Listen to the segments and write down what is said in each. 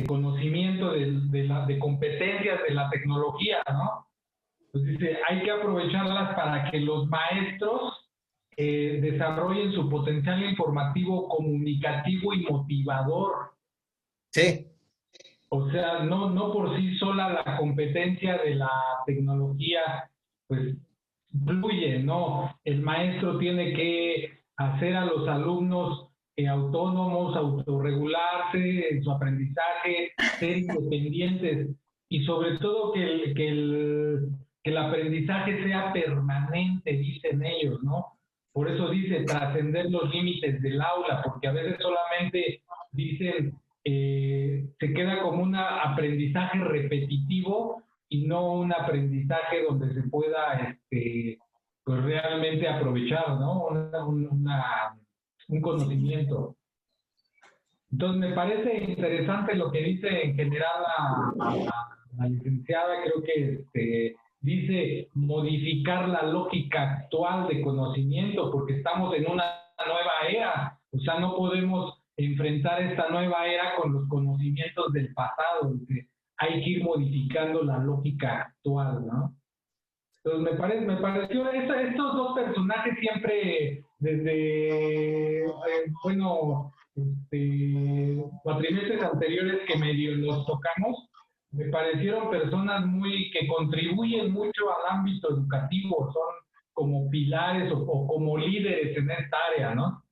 conocimiento, de competencias de la tecnología, ¿no? Pues dice, hay que aprovecharlas para que los maestros desarrollen su potencial informativo, comunicativo y motivador. Sí. O sea, no por sí sola la competencia de la tecnología, pues fluye, ¿no? El maestro tiene que hacer a los alumnos autónomos, autorregularse en su aprendizaje, ser independientes y sobre todo que el aprendizaje sea permanente, dicen ellos, ¿no? Por eso dice trascender los límites del aula, porque a veces solamente dicen se queda como un aprendizaje repetitivo y no un aprendizaje donde se pueda pues realmente aprovechar, ¿no? Un conocimiento. Entonces me parece interesante lo que dice en general la licenciada, creo que dice modificar la lógica actual de conocimiento, porque estamos en una nueva era, o sea, no podemos enfrentar esta nueva era con los conocimientos del pasado, hay que ir modificando la lógica actual, ¿no? Entonces me pareció, estos dos personajes siempre desde, bueno, cuatrimestres anteriores que medio los tocamos, me parecieron personas que contribuyen mucho al ámbito educativo, son como pilares o como líderes en esta área, ¿no?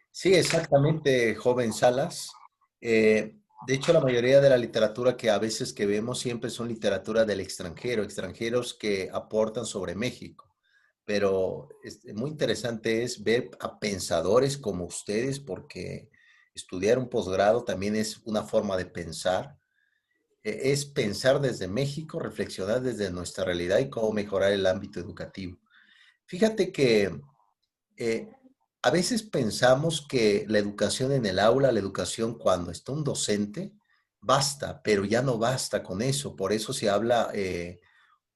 Sí, exactamente, joven Salas. De hecho, la mayoría de la literatura que a veces que vemos siempre son literatura del extranjero, extranjeros que aportan sobre México. Pero muy interesante es ver a pensadores como ustedes, porque estudiar un posgrado también es una forma de pensar. Es pensar desde México, reflexionar desde nuestra realidad y cómo mejorar el ámbito educativo. Fíjate que eh, a veces pensamos que la educación en el aula, la educación cuando está un docente, basta, pero ya no basta con eso. Por eso se habla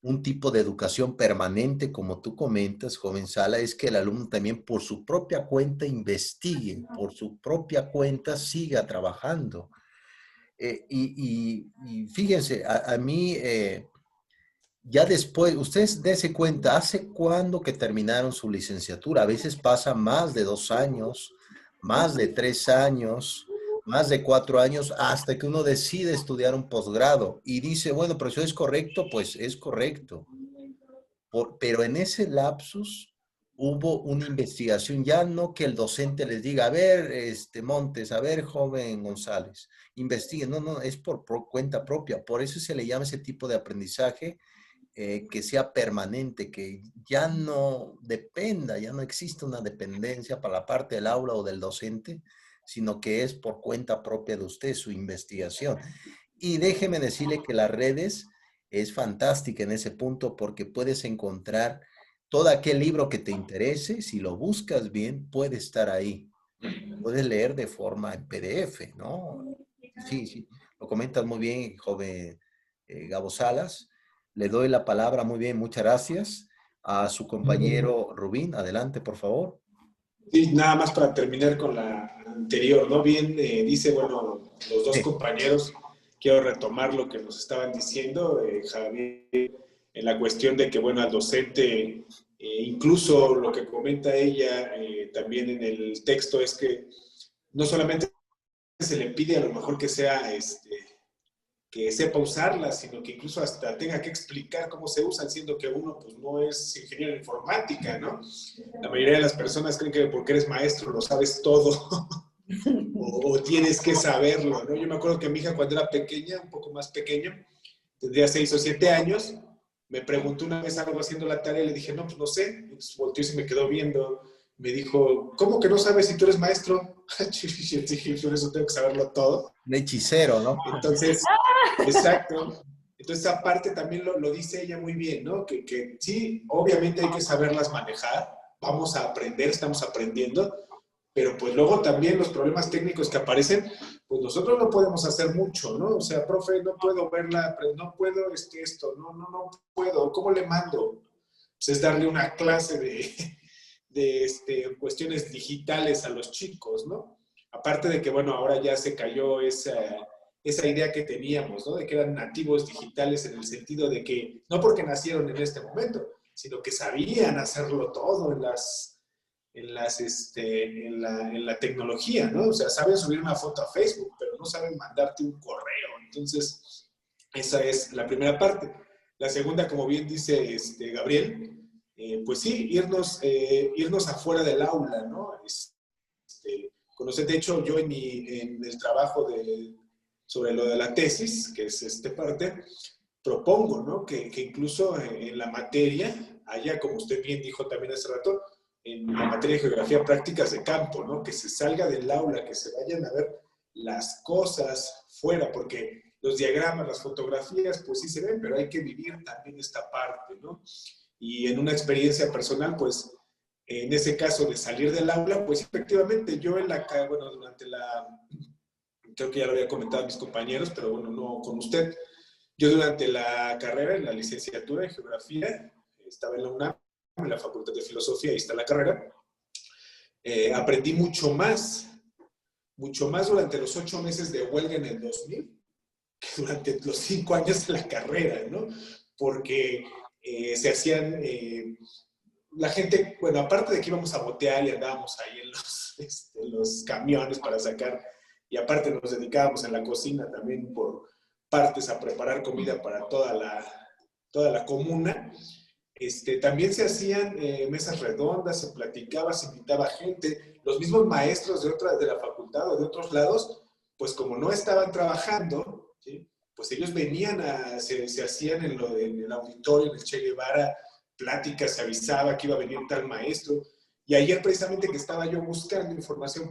un tipo de educación permanente, como tú comentas, joven Sala, es que el alumno también por su propia cuenta investigue, por su propia cuenta siga trabajando. Y fíjense, a mí ya después, ustedes dense cuenta, ¿hace cuándo que terminaron su licenciatura? A veces pasa más de 2 años, más de 3 años, más de 4 años, hasta que uno decide estudiar un posgrado y dice, bueno, pero eso es correcto, pues es correcto. Pero en ese lapsus hubo una investigación, ya no que el docente les diga, a ver, Montes, a ver, joven González, investiguen, no, es por cuenta propia, por eso se le llama ese tipo de aprendizaje que sea permanente, que ya no dependa, ya no existe una dependencia para la parte del aula o del docente, sino que es por cuenta propia de usted su investigación. Y déjeme decirle que las redes es fantástica en ese punto porque puedes encontrar todo aquel libro que te interese, si lo buscas bien, puede estar ahí. Puedes leer de forma en PDF, ¿no? Sí, sí, lo comentas muy bien, joven Gabo Salas. Le doy la palabra muy bien, muchas gracias. A su compañero Rubín, adelante, por favor. Sí, nada más para terminar con la anterior, ¿no? Bien, dice, bueno, los dos compañeros, quiero retomar lo que nos estaban diciendo, Javier, en la cuestión de que, bueno, al docente, incluso lo que comenta ella también en el texto es que no solamente se le pide a lo mejor que sea que sepa usarla, sino que incluso hasta tenga que explicar cómo se usan, siendo que uno pues no es ingeniero en informática, ¿no? La mayoría de las personas creen que porque eres maestro lo sabes todo o tienes que saberlo, ¿no? Yo me acuerdo que mi hija cuando era pequeña, un poco más pequeña, tendría 6 o 7 años, me preguntó una vez algo haciendo la tarea y le dije, no, pues no sé. Entonces volteó y se me quedó viendo. Me dijo, ¿cómo que no sabes si tú eres maestro? Yo dije, por eso tengo que saberlo todo. Un hechicero, ¿no? Entonces, exacto. Entonces, aparte también lo dice ella muy bien, ¿no? Que sí, obviamente hay que saberlas manejar, vamos a aprender, estamos aprendiendo, pero pues luego también los problemas técnicos que aparecen, pues nosotros no podemos hacer mucho, ¿no? O sea, profe, no puedo verla, no puedo esto, no puedo, ¿cómo le mando? Pues es darle una clase de cuestiones digitales a los chicos, ¿no? Aparte de que, bueno, ahora ya se cayó esa idea que teníamos, ¿no? De que eran nativos digitales en el sentido de que, no porque nacieron en este momento, sino que sabían hacerlo todo en la tecnología, ¿no? O sea, saben subir una foto a Facebook, pero no saben mandarte un correo. Entonces, esa es la primera parte. La segunda, como bien dice Gabriel, pues sí, irnos afuera del aula, ¿no? Conocer, de hecho, yo en el trabajo sobre lo de la tesis, que es esta parte, propongo, ¿no? Que incluso en la materia haya, como usted bien dijo también hace rato, en la materia de geografía, prácticas de campo, ¿no? Que se salga del aula, que se vayan a ver las cosas fuera, porque los diagramas, las fotografías, pues sí se ven, pero hay que vivir también esta parte, ¿no? Y en una experiencia personal, pues, en ese caso de salir del aula, pues efectivamente yo bueno, durante creo que ya lo había comentado a mis compañeros, pero bueno, no con usted, yo durante la carrera, en la licenciatura en geografía, estaba en la UNAM, en la Facultad de Filosofía, ahí está la carrera, aprendí mucho más durante los 8 meses de huelga en el 2000 que durante los 5 años de la carrera, ¿no? Porque se hacían, la gente, bueno, aparte de que íbamos a botear y andábamos ahí en los camiones para sacar, y aparte nos dedicábamos en la cocina también por partes a preparar comida para toda la comuna. También se hacían mesas redondas, se platicaba, se invitaba gente. Los mismos maestros de la facultad o de otros lados, pues como no estaban trabajando, ¿sí? Pues ellos venían, se hacían en el auditorio, en el Che Guevara, pláticas, se avisaba que iba a venir tal maestro. Y ayer precisamente que estaba yo buscando información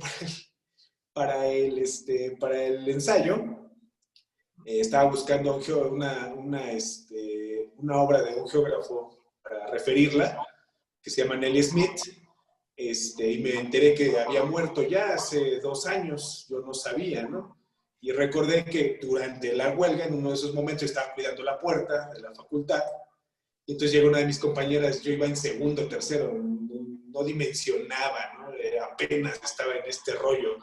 para el ensayo, estaba buscando una obra de un geógrafo para referirla, que se llama Nelly Smith, y me enteré que había muerto ya hace 2 años, yo no sabía, ¿no? Y recordé que durante la huelga, en uno de esos momentos, estaba cuidando la puerta de la facultad, y entonces llegó una de mis compañeras, yo iba en segundo, tercero, no dimensionaba, ¿no? Apenas estaba en este rollo,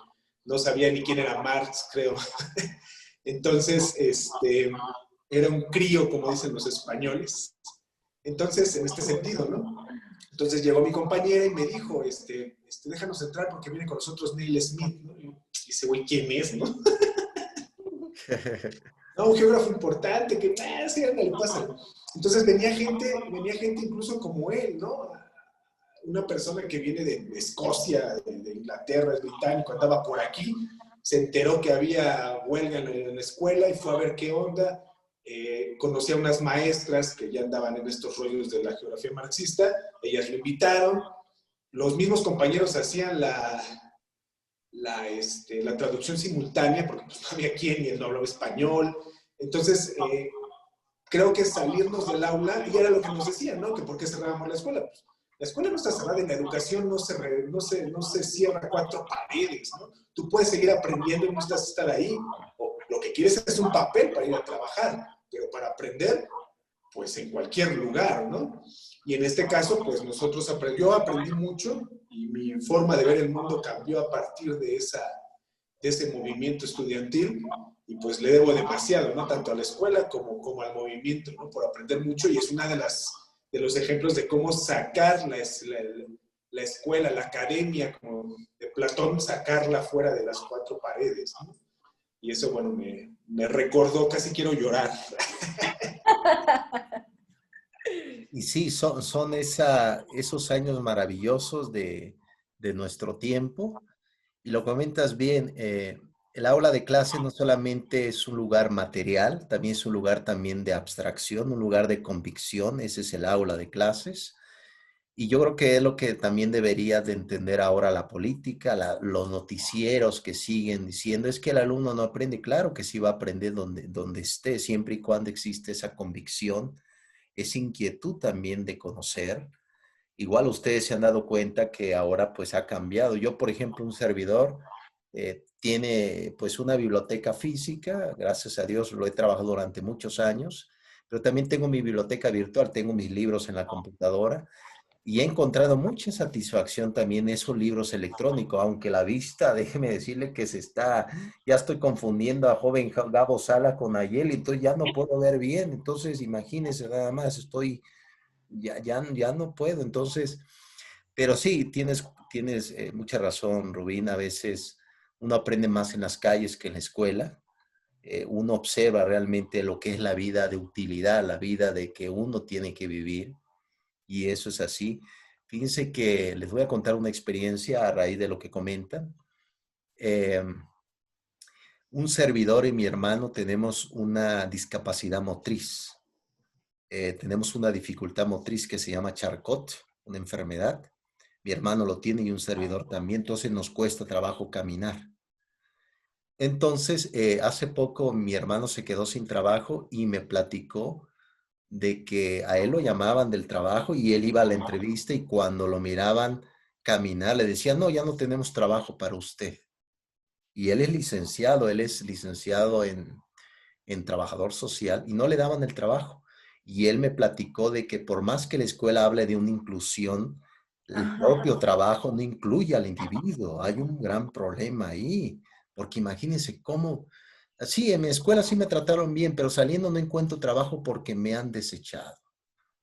no sabía ni quién era Marx, creo. Entonces, era un crío, como dicen los españoles. Entonces, en este sentido, ¿no? Entonces llegó mi compañera y me dijo, déjanos entrar porque viene con nosotros Neil Smith, ¿no? Y dice, güey, ¿quién es, no? No, un geógrafo importante, que, sí, ándale, pásale. Entonces venía gente incluso como él, ¿no? Una persona que viene de Escocia, de Inglaterra, es británico, andaba por aquí, se enteró que había huelga en la escuela y fue a ver qué onda. Conocí a unas maestras que ya andaban en estos rollos de la geografía marxista, ellas lo invitaron, los mismos compañeros hacían la traducción simultánea, porque pues, no había quien y él no hablaba español. Entonces, creo que salirnos del aula, y era lo que nos decían, ¿no? Que por qué cerrábamos la escuela. Pues, la escuela no está cerrada, en la educación no se cierra 4 paredes, ¿no? Tú puedes seguir aprendiendo y no necesitas estar ahí. O lo que quieres es un papel para ir a trabajar, pero para aprender, pues en cualquier lugar, ¿no? Y en este caso, pues yo aprendí mucho y mi forma de ver el mundo cambió a partir de ese movimiento estudiantil y pues le debo demasiado, ¿no? Tanto a la escuela como al movimiento, ¿no? Por aprender mucho y es una de los ejemplos de cómo sacar la escuela, la academia, como de Platón, sacarla fuera de las 4 paredes, ¿no? Y eso, bueno, me recordó, casi quiero llorar. Y sí, son esos años maravillosos de nuestro tiempo. Y lo comentas bien, el aula de clase no solamente es un lugar material, también es un lugar también de abstracción, un lugar de convicción, ese es el aula de clases. Y yo creo que es lo que también debería de entender ahora la política, los noticieros que siguen diciendo, es que el alumno no aprende, claro que sí va a aprender donde esté, siempre y cuando existe esa convicción, esa inquietud también de conocer. Igual ustedes se han dado cuenta que ahora pues ha cambiado. Yo, por ejemplo, un servidor tiene pues una biblioteca física, gracias a Dios lo he trabajado durante muchos años, pero también tengo mi biblioteca virtual, tengo mis libros en la computadora Y he encontrado mucha satisfacción también en esos libros electrónicos, aunque la vista, déjeme decirle que ya estoy confundiendo a joven Gabo Sala con Ayel, entonces ya no puedo ver bien, entonces imagínense nada más, ya no puedo, entonces, pero sí, tienes mucha razón, Rubín, a veces uno aprende más en las calles que en la escuela, uno observa realmente lo que es la vida de utilidad, la vida de que uno tiene que vivir, y eso es así. Fíjense que les voy a contar una experiencia a raíz de lo que comentan. Eh, un servidor y mi hermano tenemos una discapacidad motriz. Tenemos una dificultad motriz que se llama Charcot, una enfermedad. Mi hermano lo tiene y un servidor también, entonces nos cuesta trabajo caminar. Entonces, hace poco mi hermano se quedó sin trabajo y me platicó de que a él lo llamaban del trabajo y él iba a la entrevista y cuando lo miraban caminar le decían, no, ya no tenemos trabajo para usted. Y él es licenciado en trabajador social y no le daban el trabajo. Y él me platicó de que por más que la escuela hable de una inclusión, el propio trabajo no incluye al individuo. Hay un gran problema ahí, porque imagínense cómo, sí, en mi escuela sí me trataron bien, pero saliendo no encuentro trabajo porque me han desechado,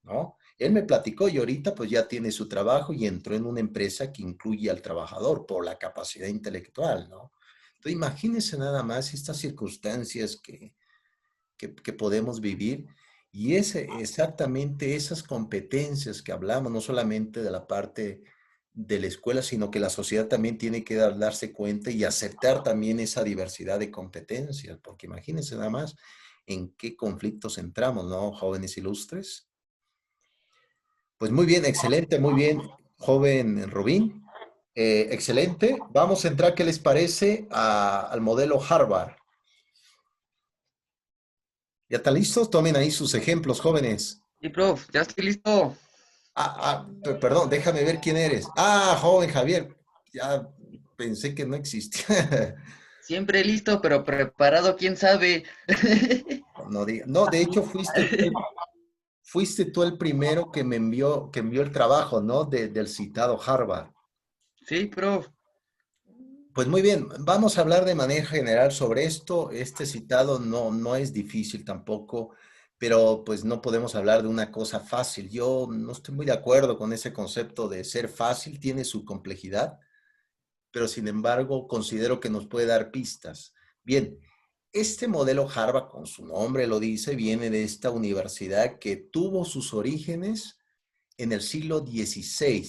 ¿no? Él me platicó y ahorita pues ya tiene su trabajo y entró en una empresa que incluye al trabajador por la capacidad intelectual, ¿no? Entonces imagínense nada más estas circunstancias que podemos vivir y exactamente esas competencias que hablamos, no solamente de la parte de la escuela, sino que la sociedad también tiene que darse cuenta y aceptar también esa diversidad de competencias, porque imagínense nada más en qué conflictos entramos, ¿no? Jóvenes ilustres. Pues muy bien, excelente, muy bien, joven Rubín. Excelente. Vamos a entrar, ¿qué les parece al modelo Harvard? ¿Ya están listos? Tomen ahí sus ejemplos, jóvenes. Sí, prof, ya estoy listo. Perdón, déjame ver quién eres. Ah, joven Javier. Ya pensé que no existía. Siempre listo, pero preparado, quién sabe. No, de hecho fuiste tú el primero que envió el trabajo, ¿no? Del citado Harvard. Sí, prof. Pues muy bien, vamos a hablar de manera general sobre esto. Este citado no es difícil tampoco, pero pues no podemos hablar de una cosa fácil. Yo no estoy muy de acuerdo con ese concepto de ser fácil, tiene su complejidad, pero sin embargo considero que nos puede dar pistas. Bien, este modelo Harvard, con su nombre lo dice, viene de esta universidad que tuvo sus orígenes en el siglo XVI.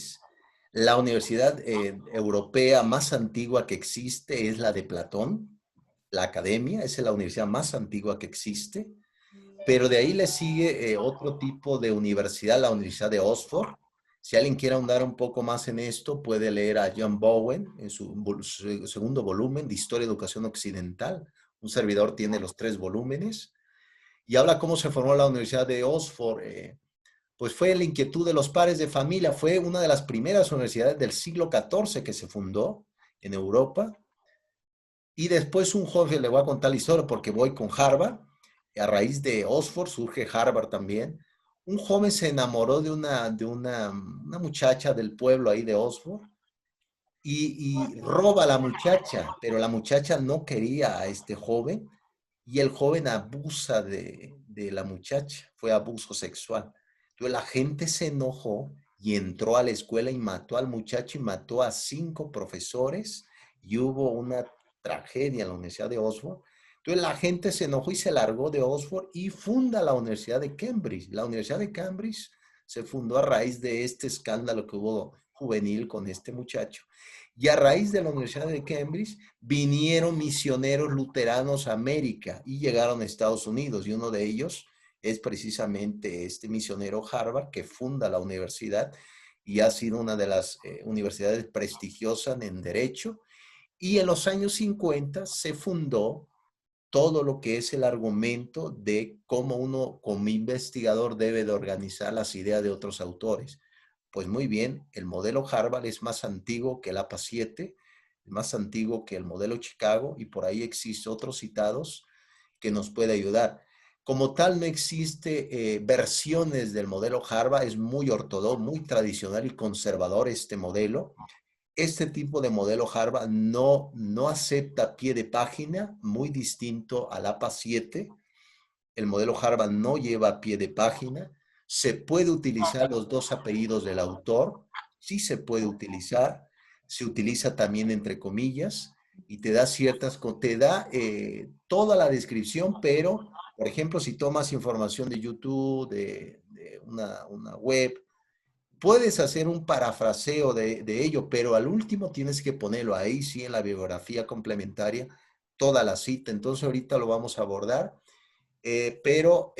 La universidad europea más antigua que existe es la de Platón, la academia, esa es la universidad más antigua que existe, pero de ahí le sigue otro tipo de universidad, la Universidad de Oxford. Si alguien quiere ahondar un poco más en esto, puede leer a John Bowen en su segundo volumen de Historia y Educación Occidental. Un servidor tiene los 3 volúmenes y habla cómo se formó la Universidad de Oxford. Pues fue la inquietud de los padres de familia, fue una de las primeras universidades del siglo XIV que se fundó en Europa. Y después un joven, le voy a contar la historia porque voy con Harvard, a raíz de Oxford surge Harvard también. Un joven se enamoró de una muchacha del pueblo ahí de Oxford y roba a la muchacha, pero la muchacha no quería a este joven y el joven abusa de la muchacha, fue abuso sexual. Entonces la gente se enojó y entró a la escuela y mató al muchacho y mató a 5 profesores y hubo una tragedia en la Universidad de Oxford. Entonces la gente se enojó y se largó de Oxford y funda la Universidad de Cambridge. La Universidad de Cambridge se fundó a raíz de este escándalo que hubo juvenil con este muchacho. Y a raíz de la Universidad de Cambridge vinieron misioneros luteranos a América y llegaron a Estados Unidos. Y uno de ellos es precisamente este misionero Harvard que funda la universidad y ha sido una de las universidades prestigiosas en derecho. Y en los años 50 se fundó todo lo que es el argumento de cómo uno como investigador debe de organizar las ideas de otros autores. Pues muy bien, el modelo Harvard es más antiguo que el APA-7, es más antiguo que el modelo Chicago y por ahí existen otros citados que nos puede ayudar. Como tal, no existe versiones del modelo Harvard, es muy ortodoxo, muy tradicional y conservador este modelo. Este tipo de modelo Harvard no acepta pie de página, muy distinto al APA 7. El modelo Harvard no lleva pie de página. Se puede utilizar los dos apellidos del autor, sí se puede utilizar. Se utiliza también entre comillas y te da toda la descripción, pero, por ejemplo, si tomas información de YouTube, de una web, puedes hacer un parafraseo de ello, pero al último tienes que ponerlo ahí, sí, en la bibliografía complementaria, toda la cita. Entonces ahorita lo vamos a abordar, pero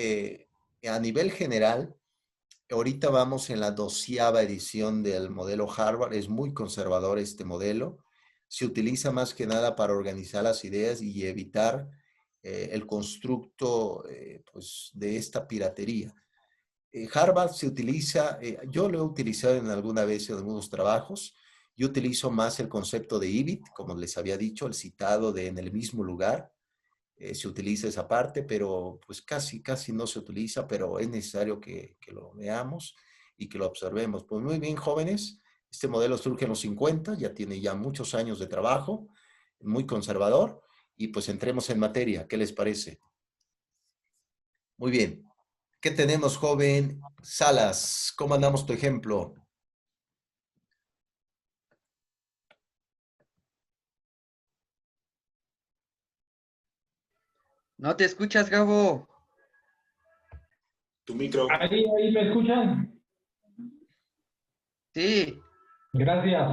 a nivel general, ahorita vamos en la 12ª edición del modelo Harvard. Es muy conservador este modelo. Se utiliza más que nada para organizar las ideas y evitar el constructo pues, de esta piratería. Harvard se utiliza, yo lo he utilizado en alguna vez en algunos trabajos. Yo utilizo más el concepto de IBIT, como les había dicho, el citado de en el mismo lugar. Se utiliza esa parte, pero pues casi no se utiliza, pero es necesario que lo veamos y que lo observemos. Pues muy bien, jóvenes, este modelo surge en los 50, ya tiene ya muchos años de trabajo, muy conservador, y pues entremos en materia. ¿Qué les parece? Muy bien. ¿Qué tenemos, joven Salas? ¿Cómo andamos tu ejemplo? No te escuchas, Gabo. Tu micro. Ahí me escuchan. Sí. Gracias.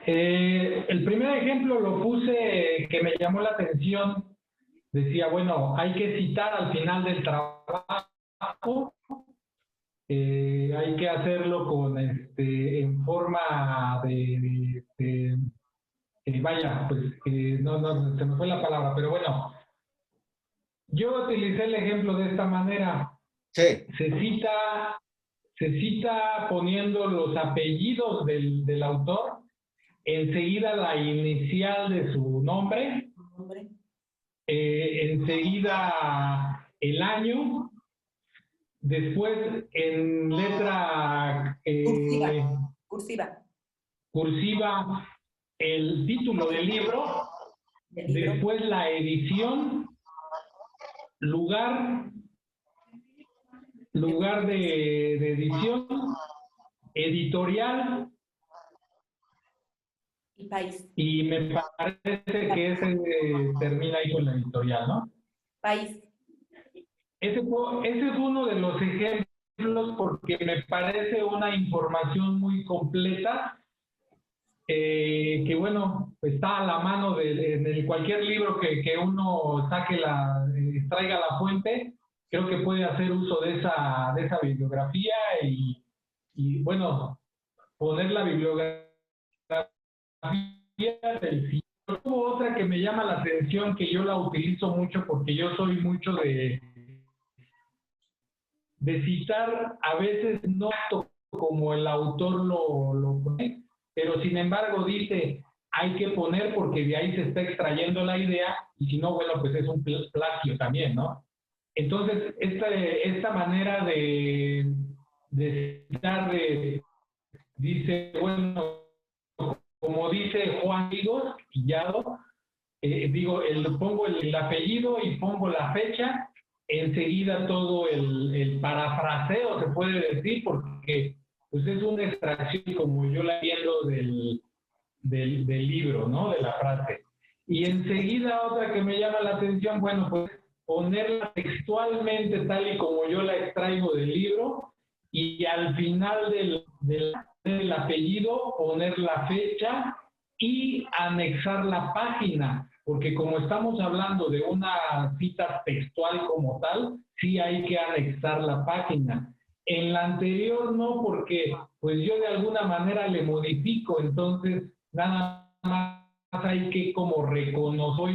El primer ejemplo lo puse que me llamó la atención. Decía, bueno, hay que citar al final del trabajo, hay que hacerlo con en forma vaya, pues no, se me fue la palabra, pero bueno, yo utilicé el ejemplo de esta manera. Sí. Se cita poniendo los apellidos del autor, enseguida la inicial de su nombre, enseguida el año, después en letra cursiva el título del libro, después la edición, lugar de edición, editorial y país. Y me parece que ese termina ahí con la editorial, ¿no? País. Ese es uno de los ejemplos porque me parece una información muy completa que, bueno, está a la mano en cualquier libro que uno saque extraiga la fuente, creo que puede hacer uso de esa bibliografía y, bueno, poner la bibliografía del sitio. Hubo otra que me llama la atención, que yo la utilizo mucho porque yo soy mucho de citar, a veces no como el autor lo pone, pero sin embargo dice, hay que poner porque de ahí se está extrayendo la idea, y si no, bueno, pues es un plagio también, ¿no? Entonces, esta manera de citar, dice, bueno, como dice Juan Higos, Quillado, pongo el apellido y pongo la fecha, enseguida todo el parafraseo, se puede decir, porque pues es una extracción, como yo la entiendo, del libro, ¿no? De la frase. Y enseguida otra que me llama la atención, bueno, pues ponerla textualmente tal y como yo la extraigo del libro, y al final del apellido poner la fecha y anexar la página, porque como estamos hablando de una cita textual como tal, sí hay que anexar la página. En la anterior no, porque pues yo de alguna manera le modifico, entonces nada más hay que como reconocer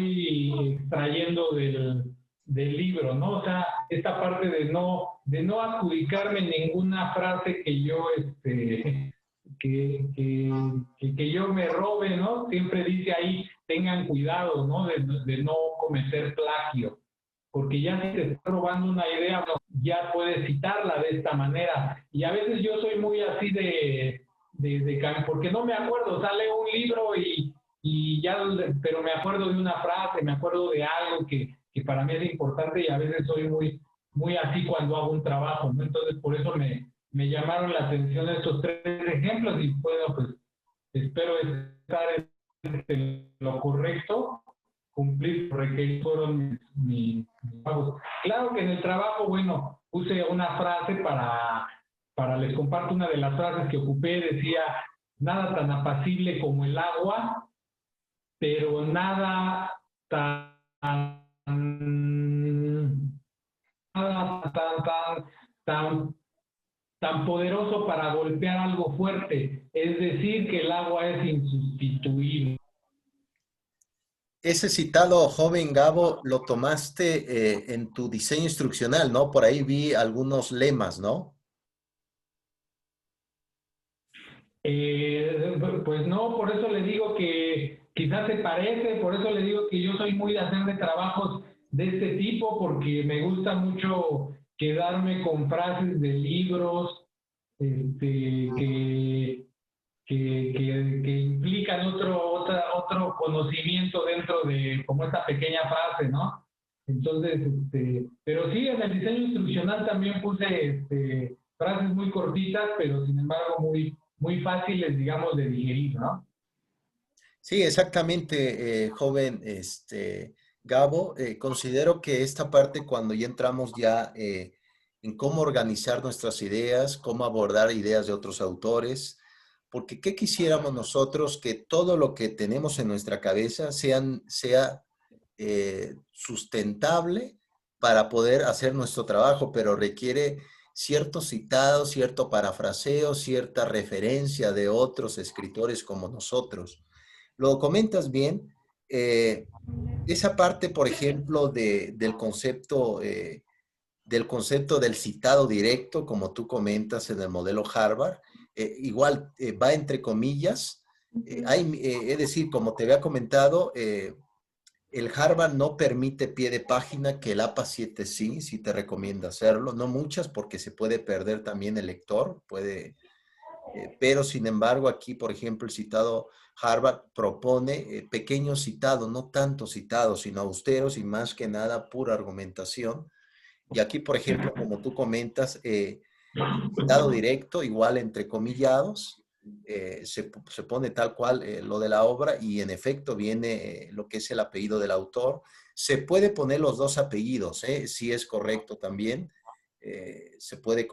extrayendo del libro, ¿no? O sea, esta parte de no adjudicarme ninguna frase que yo que yo me robe, ¿no? Siempre dice ahí, tengan cuidado, ¿no? De no cometer plagio. porque ya si te está robando una idea, no, ya puedes citarla de esta manera. Y a veces yo soy muy así porque no me acuerdo, sale un libro y ya, pero me acuerdo de una frase, me acuerdo de algo que para mí es importante y a veces soy muy así cuando hago un trabajo, ¿no? Entonces por eso me llamaron la atención estos tres ejemplos y bueno, pues espero estar en lo correcto, cumplir lo que fueron mis pagos. Claro que en el trabajo, bueno, puse una frase les comparto una de las frases que ocupé, decía, nada tan apacible como el agua, pero nada tan tan poderoso para golpear algo fuerte. Es decir, que el agua es insustituible. Ese citado, joven Gabo, lo tomaste en tu diseño instruccional, ¿no? Por ahí vi algunos lemas, ¿no? Pues no, por eso le digo que quizás se parece, por eso le digo que yo soy muy de hacer de trabajos de este tipo, porque me gusta mucho quedarme con frases de libros que implican otro conocimiento dentro de como esta pequeña frase, ¿no? Entonces, pero sí, en el diseño instruccional también puse frases muy cortitas, pero sin embargo muy fáciles, digamos, de digerir, ¿no? Sí, exactamente, joven Gabo. Considero que esta parte, cuando ya entramos ya en cómo organizar nuestras ideas, cómo abordar ideas de otros autores, porque ¿qué quisiéramos nosotros? Que todo lo que tenemos en nuestra cabeza sea sustentable para poder hacer nuestro trabajo, pero requiere cierto citado, cierto parafraseo, cierta referencia de otros escritores como nosotros. Lo comentas bien. Esa parte, por ejemplo, del concepto del citado directo, como tú comentas en el modelo Harvard, igual va entre comillas. Es decir, como te había comentado, el Harvard no permite pie de página, que el APA 7 sí te recomienda hacerlo. No muchas, porque se puede perder también el lector, pero sin embargo aquí, por ejemplo, el citado Harvard propone pequeños citados, no tanto citados, sino austeros y más que nada pura argumentación. Y aquí, por ejemplo, como tú comentas, citado directo, igual entre comillados, se pone tal cual lo de la obra y en efecto viene lo que es el apellido del autor. Se puede poner los dos apellidos, si es correcto también. Se puede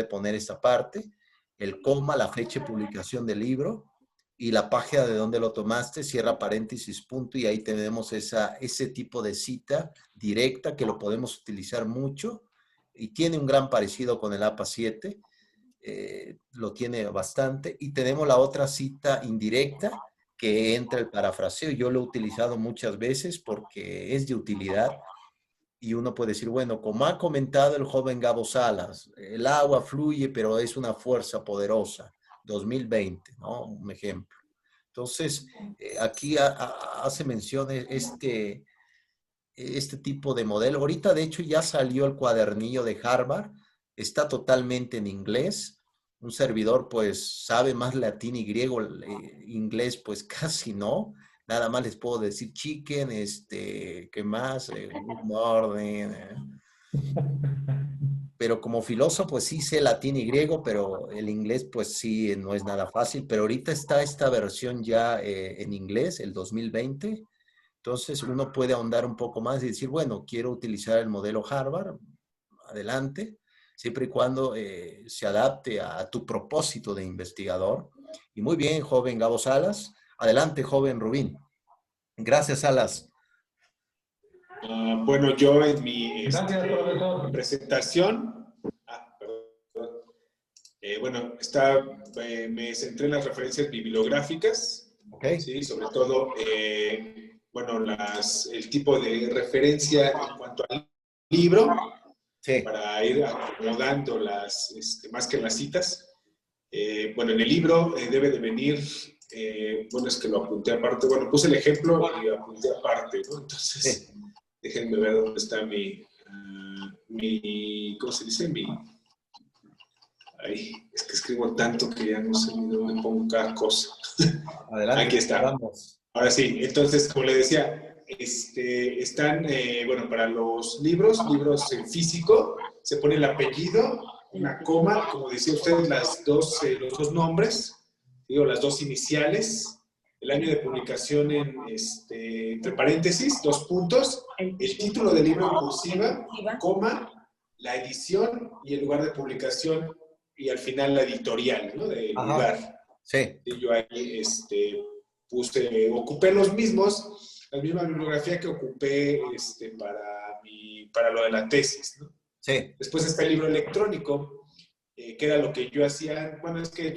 poner esta parte, el coma, la fecha de publicación del libro y la página de donde lo tomaste, cierra paréntesis, punto, y ahí tenemos ese tipo de cita directa que lo podemos utilizar mucho y tiene un gran parecido con el APA 7, lo tiene bastante, y tenemos la otra cita indirecta que entra el parafraseo. Yo lo he utilizado muchas veces porque es de utilidad y uno puede decir, bueno, como ha comentado el joven Gabo Salas, el agua fluye, pero es una fuerza poderosa, 2020, ¿no? Un ejemplo. Entonces, aquí hace mención este tipo de modelo. Ahorita, de hecho, ya salió el cuadernillo de Harvard, está totalmente en inglés. Un servidor, pues, sabe más latín y griego, inglés, pues, casi no. Nada más les puedo decir chicken, ¿qué más? Good morning. Pero como filósofo, pues sí sé latín y griego, pero el inglés, pues sí, no es nada fácil. Pero ahorita está esta versión ya en inglés, el 2020. Entonces uno puede ahondar un poco más y decir, bueno, quiero utilizar el modelo Harvard, adelante, siempre y cuando se adapte a tu propósito de investigador. Y muy bien, joven Gabo Salas. Adelante, joven Rubín. Gracias, Salas. Bueno, yo en mi Gracias, profesor. presentación, bueno, me centré en las referencias bibliográficas, Okay. ¿sí? Sobre todo, bueno, el tipo de referencia en cuanto al libro, Sí. para ir acomodando más que las citas. Bueno, en el libro debe de venir, bueno, es que lo apunté aparte, bueno, puse el ejemplo y apunté aparte, ¿no? Entonces, Sí. Déjenme ver dónde está ¿cómo se dice? Ay, es que escribo tanto que ya no sé ni dónde pongo cada cosa. Adelante, Aquí está. vamos. Ahora sí, entonces, como le decía, están, bueno, para los libros en físico, se pone el apellido, una coma, como decía usted, los dos nombres, digo, las dos iniciales, el año de publicación entre paréntesis, 2 puntos, el título del libro en cursiva, coma, la edición y el lugar de publicación y al final la editorial, ¿no? Del lugar. Sí. Y yo ahí ocupé la misma bibliografía que ocupé para lo de la tesis, ¿no? Sí. Después está el libro electrónico, que era lo que yo hacía. Bueno, es que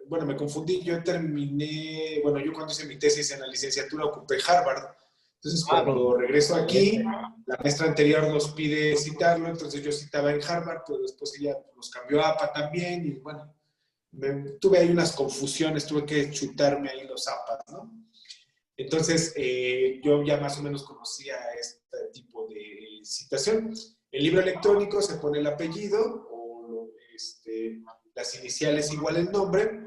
me confundí. Yo cuando hice mi tesis en la licenciatura ocupé Harvard. Entonces, cuando regreso aquí, la maestra anterior nos pide citarlo, entonces yo citaba en Harvard, pero después ella nos cambió a APA también, y bueno, tuve ahí unas confusiones, tuve que chutarme ahí los APAs, ¿no? Entonces, yo ya más o menos conocía este tipo de citación. El libro electrónico se pone el apellido o las iniciales igual el nombre.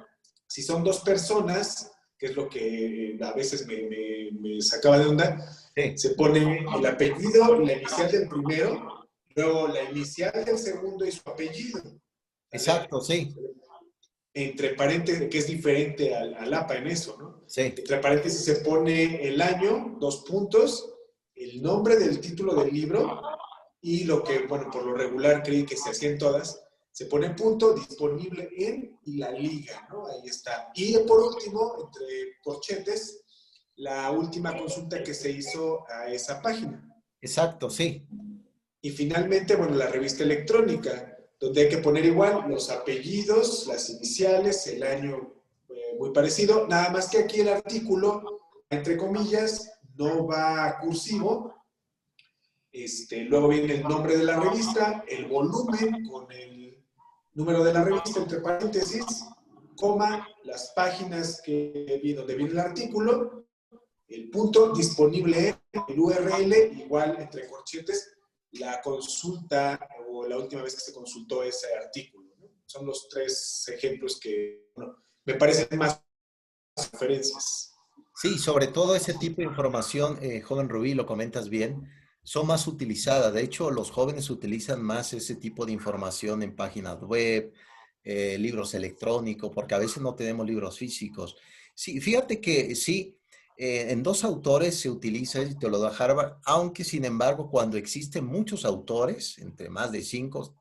Si son 2 personas, que es lo que a veces me sacaba de onda, Sí. se pone el apellido, la inicial del primero, luego la inicial del segundo y su apellido. Exacto, sí. Entre paréntesis, que es diferente al APA en eso, ¿no? Sí. Entre paréntesis se pone el año, 2 puntos, el nombre del título del libro y lo que, bueno, por lo regular creí que se hacía en todas, se pone punto, disponible en y la liga, ¿no? Ahí está. Y por último, entre corchetes, la última consulta que se hizo a esa página. Exacto, sí. Y finalmente, bueno, la revista electrónica, donde hay que poner igual los apellidos, las iniciales, el año muy parecido, nada más que aquí el artículo, entre comillas, no va cursivo. Luego viene el nombre de la revista, el volumen con el número de la revista, entre paréntesis, coma, las páginas donde viene el artículo, el punto disponible en el URL, igual entre corchetes, la consulta o la última vez que se consultó ese artículo, ¿no? Son los 3 ejemplos que, bueno, me parecen más referencias. Sí, sobre todo ese tipo de información, joven Rubí, lo comentas bien, son más utilizadas. De hecho, los jóvenes utilizan más ese tipo de información en páginas web, libros electrónicos, porque a veces no tenemos libros físicos. Sí, fíjate que sí, en 2 autores se utiliza, y te lo da Harvard, aunque sin embargo, cuando existen muchos autores, entre más de 5,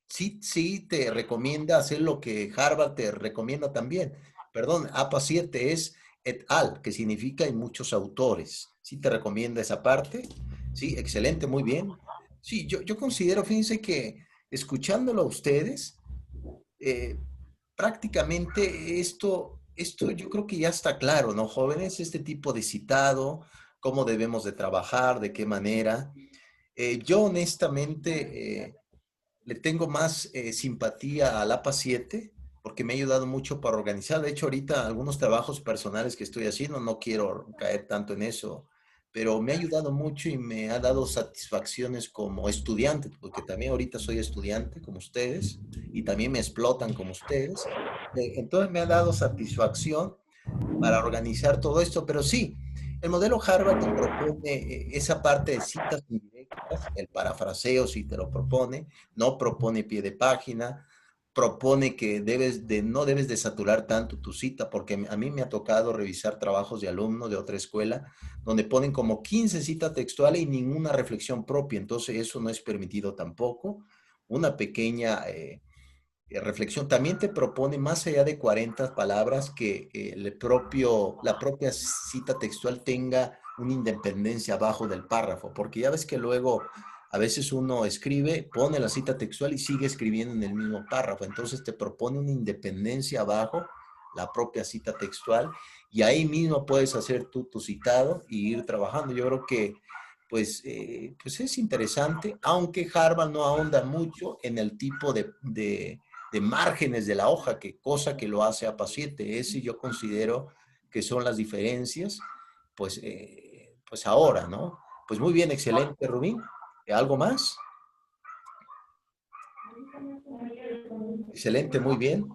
sí te recomienda hacer lo que Harvard te recomienda también. Perdón, APA 7 es et al, que significa hay muchos autores. Sí, te recomienda esa parte. Sí, excelente, muy bien. Sí, yo considero, fíjense que escuchándolo a ustedes, eh, prácticamente esto yo creo que ya está claro, ¿no, jóvenes? Este tipo de citado, cómo debemos de trabajar, de qué manera. Yo honestamente le tengo más simpatía al APA 7 porque me ha ayudado mucho para organizar. De hecho, ahorita algunos trabajos personales que estoy haciendo, no quiero caer tanto en eso, pero me ha ayudado mucho y me ha dado satisfacciones como estudiante, porque también ahorita soy estudiante como ustedes y también me explotan como ustedes. Entonces me ha dado satisfacción para organizar todo esto, pero sí, el modelo Harvard te propone esa parte de citas indirectas, el parafraseo sí te lo propone, no propone pie de página, propone que no debes de saturar tanto tu cita, porque a mí me ha tocado revisar trabajos de alumnos de otra escuela, donde ponen como 15 citas textuales y ninguna reflexión propia, entonces eso no es permitido tampoco. Una pequeña reflexión también te propone más allá de 40 palabras que la propia cita textual tenga una independencia abajo del párrafo, porque ya ves que luego a veces uno escribe, pone la cita textual y sigue escribiendo en el mismo párrafo, entonces te propone una independencia abajo, la propia cita textual, y ahí mismo puedes hacer tú tu citado y ir trabajando. Yo creo que pues es interesante, aunque Harvard no ahonda mucho en el tipo de márgenes de la hoja, cosa que lo hace APA 7. Ese yo considero que son las diferencias, pues ahora, ¿no? Pues muy bien, excelente, Rubín. ¿Algo más? Excelente, muy bien.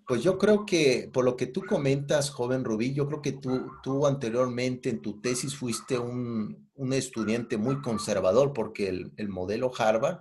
Pues yo creo que por lo que tú comentas, joven Rubí, yo creo que tú anteriormente en tu tesis fuiste un estudiante muy conservador porque el modelo Harvard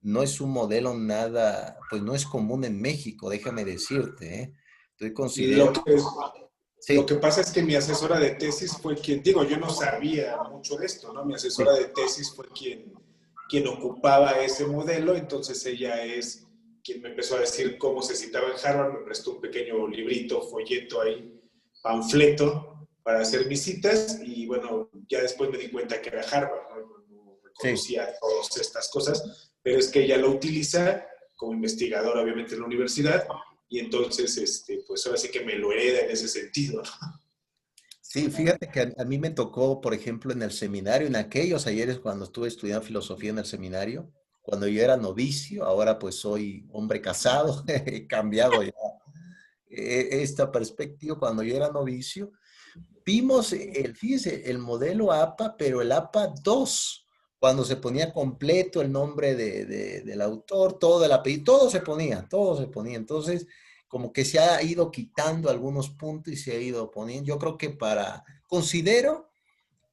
no es un modelo nada, pues no es común en México, déjame decirte, ¿eh? Yo considero, Lo sí, que pasa es que mi asesora de tesis fue quien, digo, yo no sabía mucho de esto, ¿no? Mi sí, asesora de tesis fue quien ocupaba ese modelo, entonces ella es quien me empezó a decir cómo se citaba en Harvard, me prestó un pequeño librito, folleto ahí, panfleto para hacer mis citas y bueno, ya después me di cuenta que era Harvard, ¿no? No sí. reconocía todas estas cosas, pero es que ella lo utiliza como investigadora obviamente en la universidad y entonces, pues ahora sí que me lo hereda en ese sentido, ¿no? Sí, fíjate que a mí me tocó, por ejemplo, en el seminario, en aquellos ayeres cuando estuve estudiando filosofía en el seminario, cuando yo era novicio, ahora pues soy hombre casado, he cambiado ya esta perspectiva, cuando yo era novicio, vimos fíjese, el modelo APA, pero el APA 2 cuando se ponía completo el nombre del autor, todo el apellido, todo se ponía. Entonces, como que se ha ido quitando algunos puntos y se ha ido poniendo. Yo creo que considero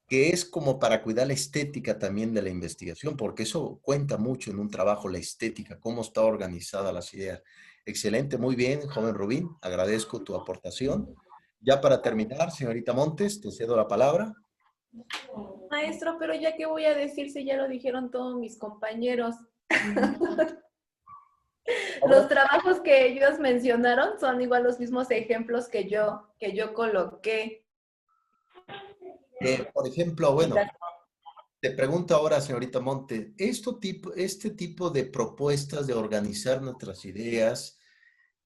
que es como para cuidar la estética también de la investigación, porque eso cuenta mucho en un trabajo, la estética, cómo está organizada las ideas. Excelente, muy bien, joven Rubín, agradezco tu aportación. Ya para terminar, señorita Montes, te cedo la palabra. Maestro, pero ya qué voy a decir si ya lo dijeron todos mis compañeros. Los Ahora, trabajos que ellos mencionaron son igual los mismos ejemplos que yo coloqué. por ejemplo, bueno, te pregunto ahora, señorita Montes, este tipo de propuestas de organizar nuestras ideas,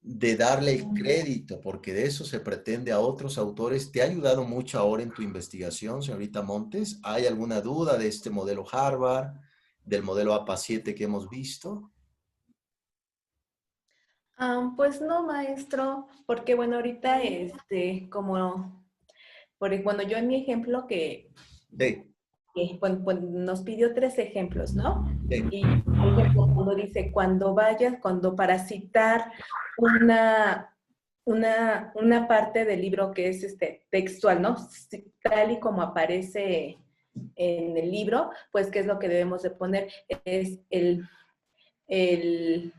de darle el crédito, porque de eso se pretende a otros autores. ¿Te ha ayudado mucho ahora en tu investigación, señorita Montes? ¿Hay alguna duda de este modelo Harvard, del modelo APA 7 que hemos visto? Pues no, maestro, porque bueno, ahorita, bueno, yo en mi ejemplo Sí, pues, nos pidió 3 ejemplos, ¿no? sí, Y, por ejemplo, cuando dice, cuando para citar una, una parte del libro que es textual, ¿no? Tal y como aparece en el libro, pues, ¿qué es lo que debemos de poner? Es el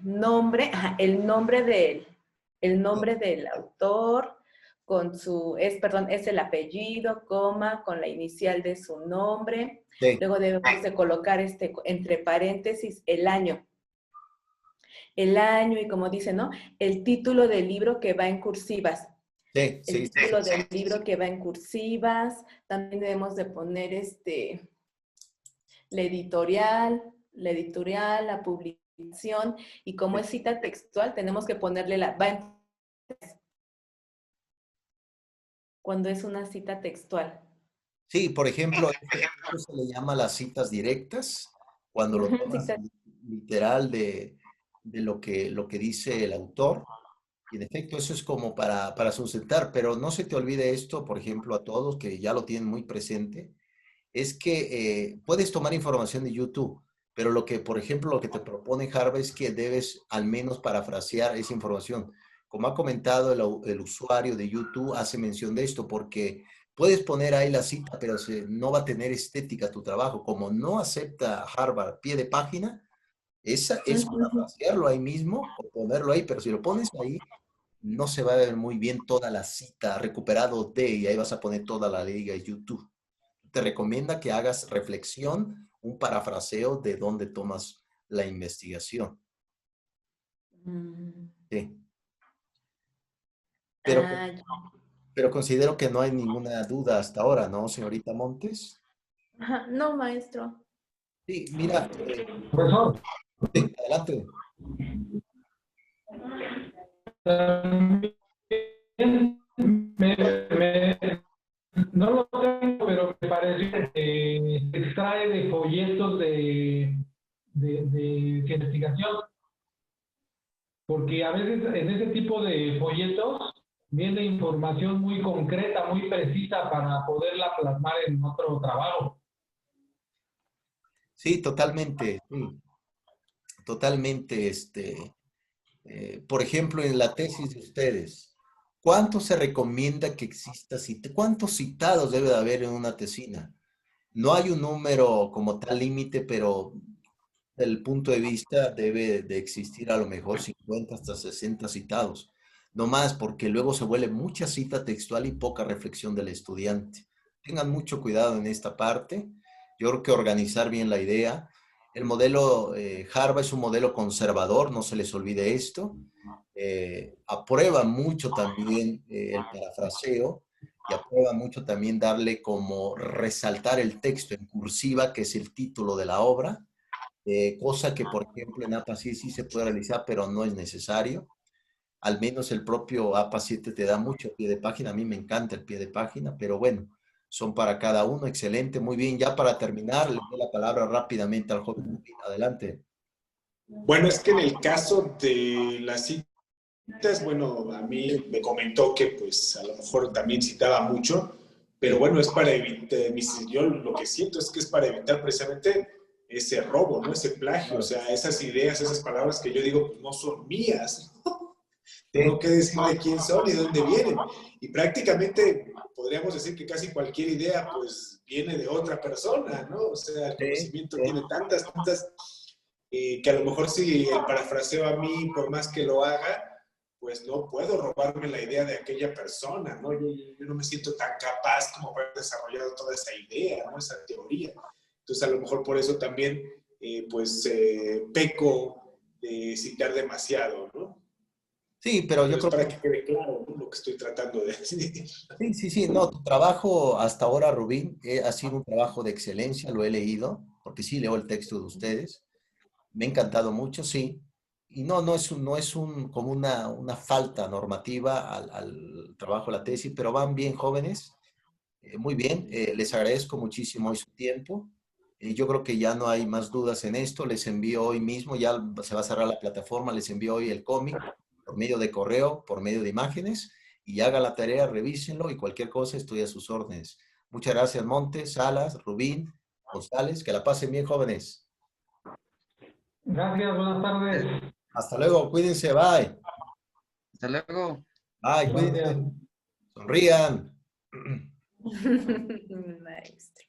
nombre, el nombre del autor, es el apellido, coma, con la inicial de su nombre. sí, Luego debemos de colocar entre paréntesis el año y como dice, ¿no? El título del libro que va en cursivas. sí, El sí, título del libro que va en cursivas. También debemos de poner la editorial, la publicación, y como es cita textual, tenemos que ponerle cuando es una cita textual. sí, por ejemplo, esto se le llama las citas directas, cuando lo tomas Cita. literal de lo que dice el autor. Y en efecto, eso es como para sustentar, pero no se te olvide esto, por ejemplo, a todos que ya lo tienen muy presente, es que puedes tomar información de YouTube, pero por ejemplo, lo que te propone Harvard es que debes al menos parafrasear esa información. Como ha comentado el usuario de YouTube, hace mención de esto, porque puedes poner ahí la cita, pero no va a tener estética tu trabajo. Como no acepta Harvard pie de página, esa es parafrasearlo ahí mismo o ponerlo ahí, pero si lo pones ahí, no se va a ver muy bien toda la cita, recuperado de, y ahí vas a poner toda la liga de YouTube. Te recomienda que hagas reflexión, un parafraseo de dónde tomas la investigación. Mm, Sí. Pero, ah, pero considero que no hay ninguna duda hasta ahora, ¿no, señorita Montes? ajá, no, maestro. Sí, mira, Profesor, sí, adelante. también no lo tengo, pero me pareció que se extrae de folletos de investigación, porque a veces en ese tipo de folletos viene información muy concreta, muy precisa para poderla plasmar en otro trabajo. Sí, totalmente. Sí, totalmente. Por ejemplo, en la tesis de ustedes, ¿cuánto se recomienda que exista? ¿Cuántos citados debe de haber en una tesina? No hay un número como tal límite, pero del punto de vista debe de existir a lo mejor 50 hasta 60 citados. No más, porque luego se vuelve mucha cita textual y poca reflexión del estudiante. Tengan mucho cuidado en esta parte. Yo creo que organizar bien la idea. El modelo Harvard es un modelo conservador, no se les olvide esto. Aprueba mucho también el parafraseo y aprueba mucho también darle como resaltar el texto en cursiva, que es el título de la obra, cosa que, por ejemplo, en APA sí se puede realizar, pero no es necesario. Al menos el propio APA 7 te da mucho pie de página. A mí me encanta el pie de página, pero bueno, son para cada uno. Excelente, muy bien. Ya para terminar, le doy la palabra rápidamente al joven Rubín. Adelante. Bueno, es que en el caso de las citas, bueno, a mí me comentó que pues a lo mejor también citaba mucho, pero bueno, es para evitar, yo lo que siento es que es para evitar precisamente ese robo, ¿no? Ese plagio, o sea, esas ideas, esas palabras que yo digo, pues no son mías, ¿no? Tengo que decir de quién son y de dónde vienen. Y prácticamente podríamos decir que casi cualquier idea pues viene de otra persona, ¿no? O sea, el Sí, conocimiento sí. tiene tantas, que a lo mejor si el parafraseo a mí, por más que lo haga, pues no puedo robarme la idea de aquella persona, ¿no? Yo no me siento tan capaz como para haber desarrollado toda esa idea, ¿no? Esa teoría. Entonces, a lo mejor por eso también, peco de citar demasiado, ¿no? Sí, pero yo Pero es creo para que que quede claro, ¿no? Lo que estoy tratando de decir. sí, no, tu trabajo hasta ahora, Rubín, ha sido un trabajo de excelencia, lo he leído, porque sí leo el texto de ustedes. Me ha encantado mucho, sí. Y no es como una falta normativa al trabajo de la tesis, pero van bien jóvenes, muy bien. Les agradezco muchísimo hoy su tiempo. Yo creo que ya no hay más dudas en esto. Les envío hoy mismo, ya se va a cerrar la plataforma, les envío hoy el cómic por medio de correo, por medio de imágenes, y hagan la tarea, revísenlo y cualquier cosa estoy a sus órdenes. Muchas gracias, Montes, Salas, Rubín, González. Que la pasen bien, jóvenes. Gracias, buenas tardes. Hasta luego, cuídense, bye. Hasta luego. Bye, Gracias. cuídense, sonrían. Maestro.